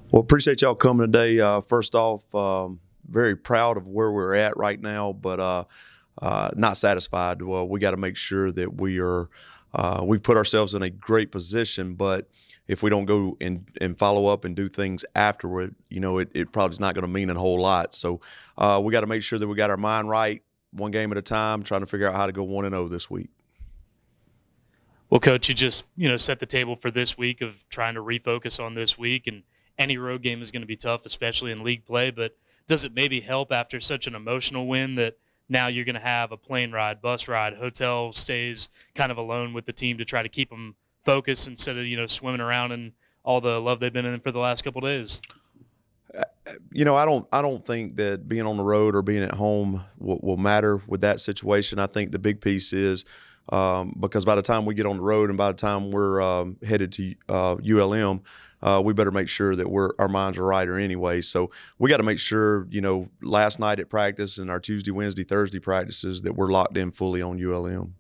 Well, appreciate y'all coming today. First off, very proud of where we're at right now, but not satisfied. Well, we got to make sure that we've put ourselves in a great position, but if we don't go and follow up and do things afterward, it probably is not going to mean a whole lot. So we got to make sure that we got our mind right, one game at a time, trying to figure out how to go 1-0 this week. Well, Coach, you just set the table for this week of trying to refocus on this week, and any road game is going to be tough, especially in league play. But does it maybe help after such an emotional win that now you're going to have a plane ride, bus ride, hotel stays, kind of alone with the team to try to keep them focused instead of swimming around in all the love they've been in for the last couple of days? I don't think that being on the road or being at home will matter with that situation. I think the big piece is because by the time we get on the road and by the time we're headed to ULM, we better make sure that our minds are right anyway. So we got to make sure, last night at practice and our Tuesday, Wednesday, Thursday practices that we're locked in fully on ULM.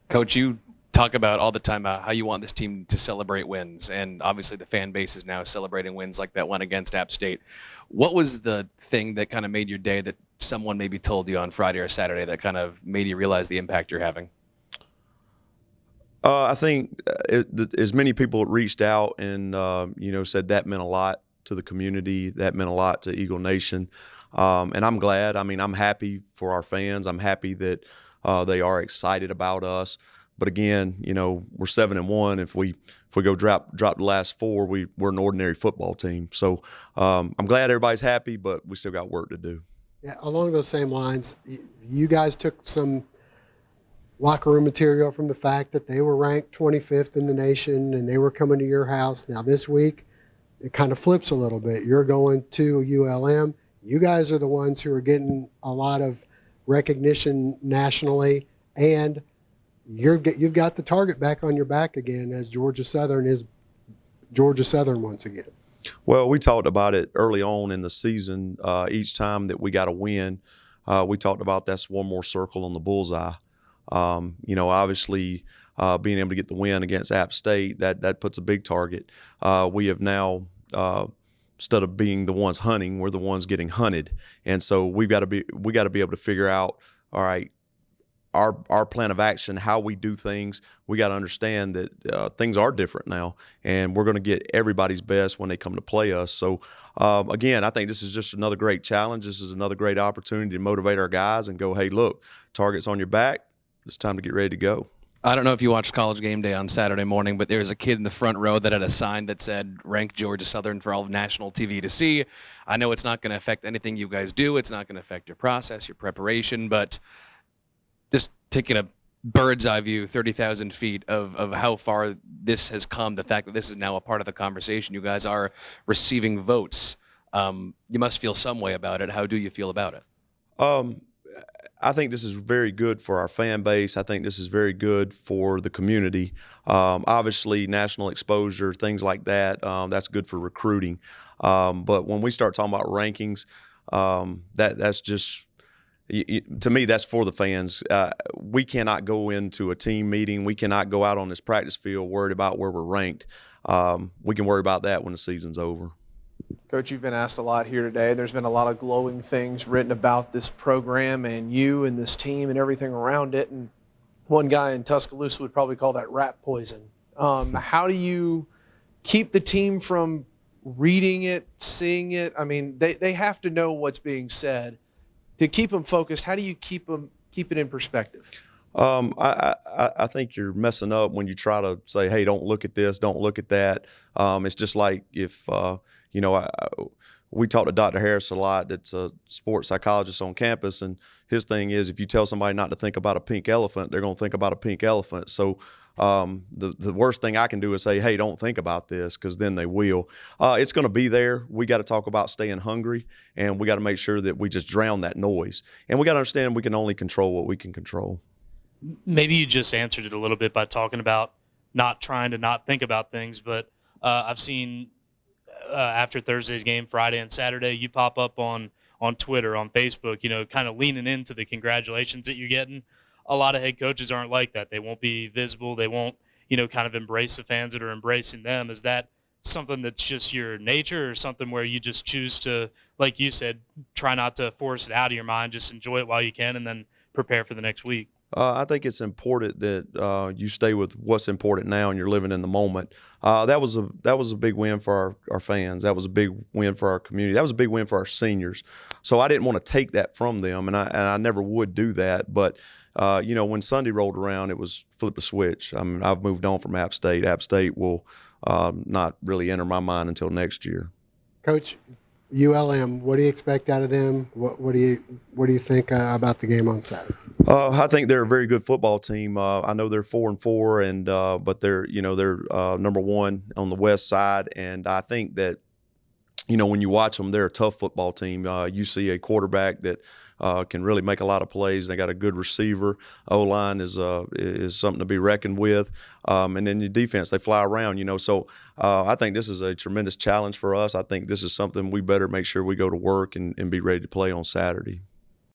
Coach, you talk about all the time about how you want this team to celebrate wins, and obviously the fan base is now celebrating wins like that one against App State. What was the thing that kind of made your day that someone maybe told you on Friday or Saturday that kind of made you realize the impact you're having? I think as many people reached out and said that meant a lot to the community, that meant a lot to Eagle Nation, and I'm glad. I mean, I'm happy for our fans. I'm happy that they are excited about us. But again, we're 7-1. If we go drop the last four, we're an ordinary football team. So I'm glad everybody's happy, but we still got work to do. Yeah, along those same lines, you guys took some locker room material from the fact that they were ranked 25th in the nation and they were coming to your house. Now this week, it kind of flips a little bit. You're going to ULM. You guys are the ones who are getting a lot of recognition nationally, and you've got the target back on your back again as Georgia Southern is Georgia Southern once again. Well, we talked about it early on in the season. Each time that we got a win, we talked about that's one more circle on the bullseye. Obviously, being able to get the win against App State, that puts a big target. We have now, instead of being the ones hunting, we're the ones getting hunted, and so we got to be able to figure out, all right, our plan of action, how we do things. We got to understand that things are different now, and we're going to get everybody's best when they come to play us. So, again, I think this is just another great challenge. This is another great opportunity to motivate our guys and go, hey, look, target's on your back. It's time to get ready to go. I don't know if you watched College Game Day on Saturday morning, but there was a kid in the front row that had a sign that said, rank Georgia Southern for all of national TV to see. I know it's not going to affect anything you guys do. It's not going to affect your process, your preparation, but just taking a bird's eye view, 30,000 feet of how far this has come, the fact that this is now a part of the conversation. You guys are receiving votes. You must feel some way about it. How do you feel about it? I think this is very good for our fan base. I think this is very good for the community. Obviously, national exposure, things like that, that's good for recruiting. But when we start talking about rankings, that's just – to me, that's for the fans. We cannot go into a team meeting. We cannot go out on this practice field worried about where we're ranked. We can worry about that when the season's over. Coach, you've been asked a lot here today. There's been a lot of glowing things written about this program and you and this team and everything around it. And one guy in Tuscaloosa would probably call that rat poison. How do you keep the team from reading it, seeing it? I mean, they have to know what's being said. To keep them focused, how do you keep it in perspective? I think you're messing up when you try to say, hey, don't look at this, don't look at that. It's just like if, we talk to Dr. Harris a lot, that's a sports psychologist on campus, and his thing is if you tell somebody not to think about a pink elephant, they're going to think about a pink elephant. So the worst thing I can do is say, hey, don't think about this, because then they will. It's going to be there. We got to talk about staying hungry, and we got to make sure that we just drown that noise. And we got to understand we can only control what we can control. Maybe you just answered it a little bit by talking about not trying to not think about things, but I've seen after Thursday's game, Friday and Saturday, you pop up on Twitter, on Facebook, kind of leaning into the congratulations that you're getting. A lot of head coaches aren't like that. They won't be visible. They won't, kind of embrace the fans that are embracing them. Is that something that's just your nature, or something where you just choose to, like you said, try not to force it out of your mind, just enjoy it while you can, and then prepare for the next week? I think it's important that you stay with what's important now and you're living in the moment. That was a big win for our fans. That was a big win for our community. That was a big win for our seniors. So I didn't want to take that from them, and I never would do that. But when Sunday rolled around, it was flip a switch. I mean, I've moved on from App State. App State will not really enter my mind until next year. Coach, ULM, what do you expect out of them? What do you think about the game on Saturday? I think they're a very good football team. I know they're 4-4, and but they're number one on the West Side, and I think that when you watch them, they're a tough football team. You see a quarterback that can really make a lot of plays. They got a good receiver. O-line is something to be reckoned with. And then your defense, they fly around, So I think this is a tremendous challenge for us. I think this is something we better make sure we go to work and be ready to play on Saturday.